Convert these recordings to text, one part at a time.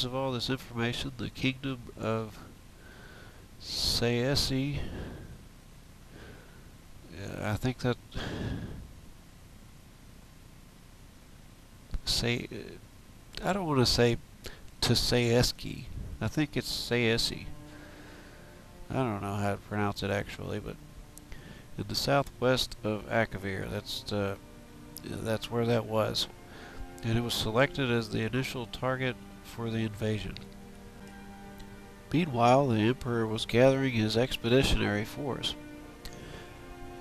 basis of all this information, the kingdom of Saesi, I think that say I don't want to say Tsayeski. I think it's Saesi. I don't know how to pronounce it actually, but in the southwest of Akavir, that's where that was, and it was selected as the initial target for the invasion. Meanwhile, the Emperor was gathering his expeditionary force.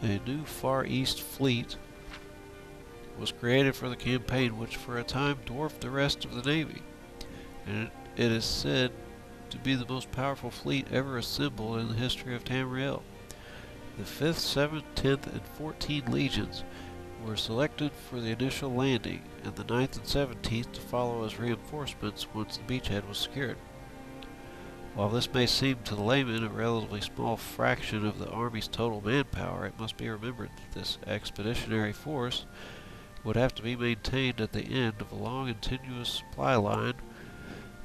A new Far East fleet was created for the campaign, which for a time dwarfed the rest of the navy, and it is said to be the most powerful fleet ever assembled in the history of Tamriel. The 5th, 7th, 10th, and 14th legions were selected for the initial landing, and the 9th and 17th to follow as reinforcements once the beachhead was secured. While this may seem to the layman a relatively small fraction of the army's total manpower, it must be remembered that this expeditionary force would have to be maintained at the end of a long and tenuous supply line.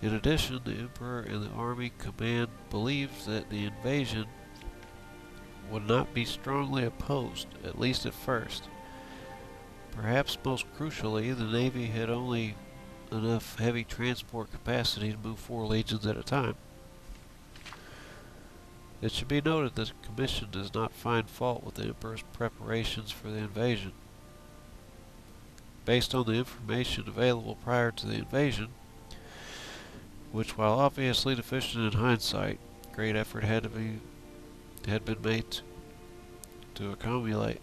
In addition, the Emperor and the army command believed that the invasion would not be strongly opposed, at least at first. Perhaps most crucially, the Navy had only enough heavy transport capacity to move 4 legions at a time. It should be noted that the Commission does not find fault with the Emperor's preparations for the invasion. Based on the information available prior to the invasion, which, while obviously deficient in hindsight, great effort had been made to accumulate.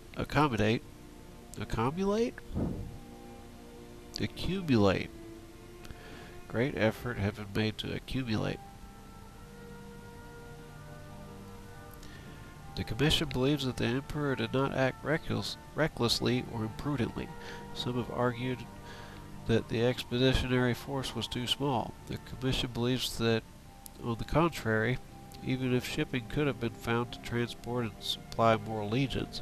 Great effort had been made to accumulate. The Commission believes that the Emperor did not act recklessly or imprudently. Some have argued that the expeditionary force was too small. The Commission believes that, on the contrary, even if shipping could have been found to transport and supply more legions,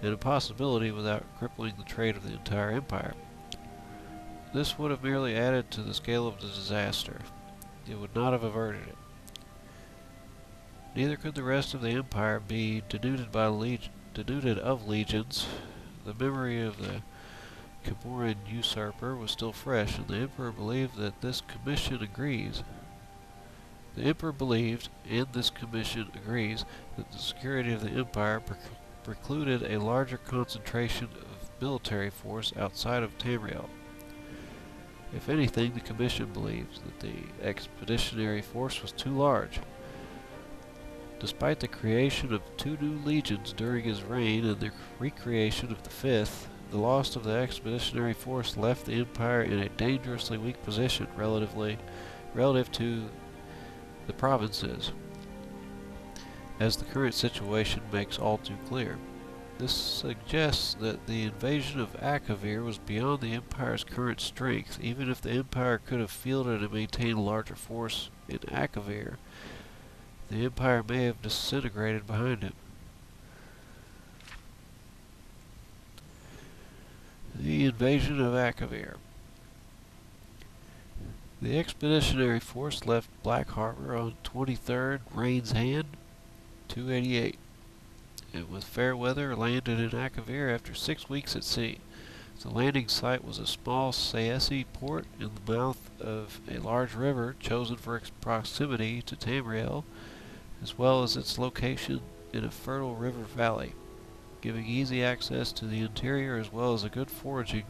an impossibility without crippling the trade of the entire empire. This would have merely added to the scale of the disaster. It would not have averted it. Neither could the rest of the empire be denuded of legions. The memory of the Camoran usurper was still fresh, and the Emperor believed that this commission agrees. The Emperor believed, and this commission agrees, that the security of the empire precluded a larger concentration of military force outside of Tamriel. If anything, the commission believes that the expeditionary force was too large. Despite the creation of 2 new legions during his reign and the recreation of the 5th, the loss of the expeditionary force left the empire in a dangerously weak position relative to the provinces, as the current situation makes all too clear. This suggests that the invasion of Akavir was beyond the Empire's current strength. Even if the Empire could have fielded and maintained a larger force in Akavir, the Empire may have disintegrated behind him. The invasion of Akavir. The expeditionary force left Black Harbor on 23rd Rain's Hand, 288, and with fair weather landed in Akavir after 6 weeks at sea. The landing site was a small Saesi port in the mouth of a large river chosen for its proximity to Tamriel, as well as its location in a fertile river valley, giving easy access to the interior as well as a good foraging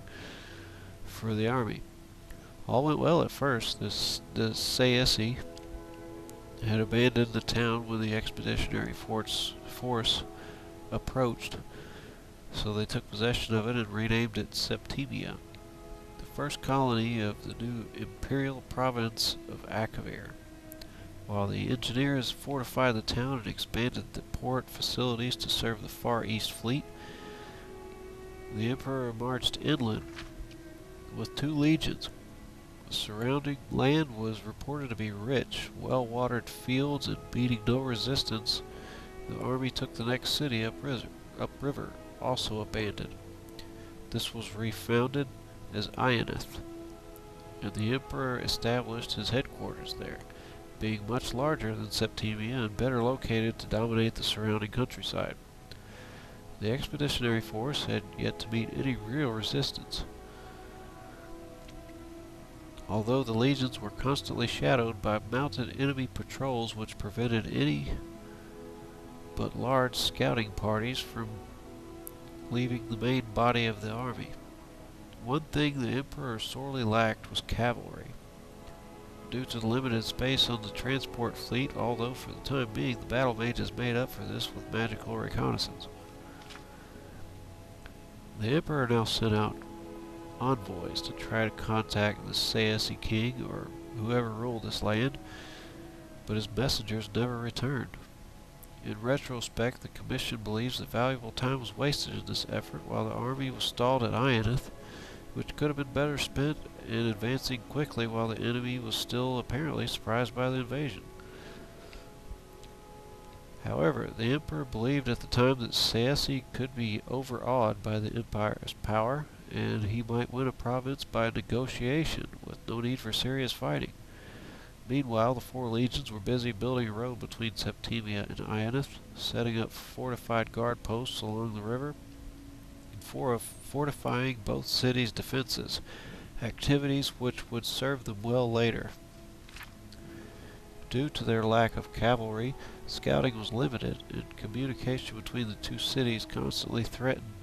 for the army. All went well at first. The Saesi had abandoned the town when the expeditionary force approached, so they took possession of it and renamed it Septimia, the first colony of the new imperial province of Akavir. While the engineers fortified the town and expanded the port facilities to serve the Far East fleet, the Emperor marched inland with 2 legions. The surrounding land was reported to be rich, well-watered fields, and meeting no resistance, the army took the next city upriver, also abandoned. This was refounded as Ionith, and the Emperor established his headquarters headquarters there, being much larger than Septimia and better located to dominate the surrounding countryside. The expeditionary force had yet to meet any real resistance, although the legions were constantly shadowed by mounted enemy patrols which prevented any but large scouting parties from leaving the main body of the army. One thing the Emperor sorely lacked was cavalry. Due to the limited space on the transport fleet, although for the time being the battle mages made up for this with magical reconnaissance. The Emperor now sent out envoys to try to contact the Saesi king or whoever ruled this land, but his messengers never returned. In retrospect, the Commission believes that valuable time was wasted in this effort while the army was stalled at Ionith, which could have been better spent in advancing quickly while the enemy was still apparently surprised by the invasion. However, the Emperor believed at the time that Saesi could be overawed by the Empire's power, and he might win a province by negotiation with no need for serious fighting. Meanwhile, the four legions were busy building a road between Septimia and Ionith, setting up fortified guard posts along the river, and fortifying both cities' defenses, activities which would serve them well later. Due to their lack of cavalry, scouting was limited, and communication between the two cities constantly threatened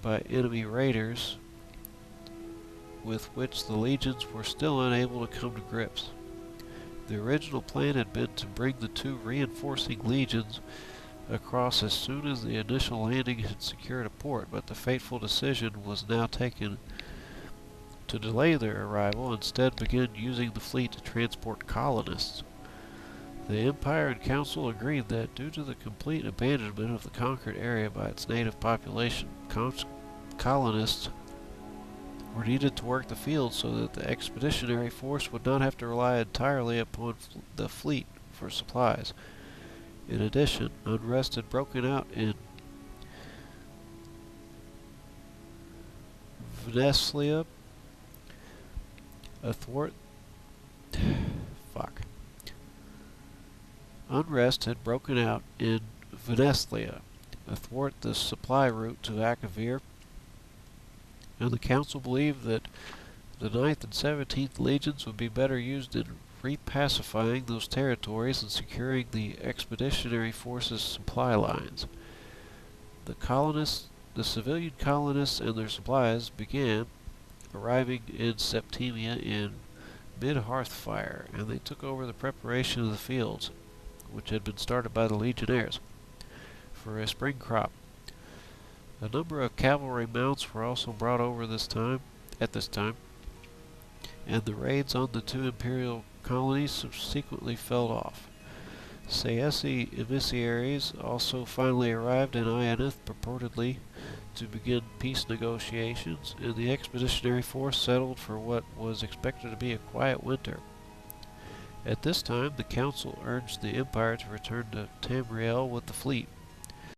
by enemy raiders with which the legions were still unable to come to grips. The original plan had been to bring the two reinforcing legions across as soon as the initial landing had secured a port, but the fateful decision was now taken to delay their arrival, instead begin using the fleet to transport colonists. The Empire and Council agreed that, due to the complete abandonment of the conquered area by its native population, colonists were needed to work the field so that the expeditionary force would not have to rely entirely upon the fleet for supplies. In addition, unrest had broken out in Venetia Unrest had broken out in Venetia athwart the supply route to Akavir, and the Council believed that the 9th and 17th Legions would be better used in repacifying those territories and securing the expeditionary forces' supply lines. The civilian colonists and their supplies began arriving in Septimia in mid-Hearthfire, and they took over the preparation of the fields, which had been started by the legionnaires, for a spring crop. A number of cavalry mounts were also brought over at this time, and the raids on the two imperial colonies subsequently fell off. Saesi emissaries also finally arrived in Ionith, purportedly to begin peace negotiations, and the expeditionary force settled for what was expected to be a quiet winter. At this time, the Council urged the Empire to return to Tamriel with the fleet,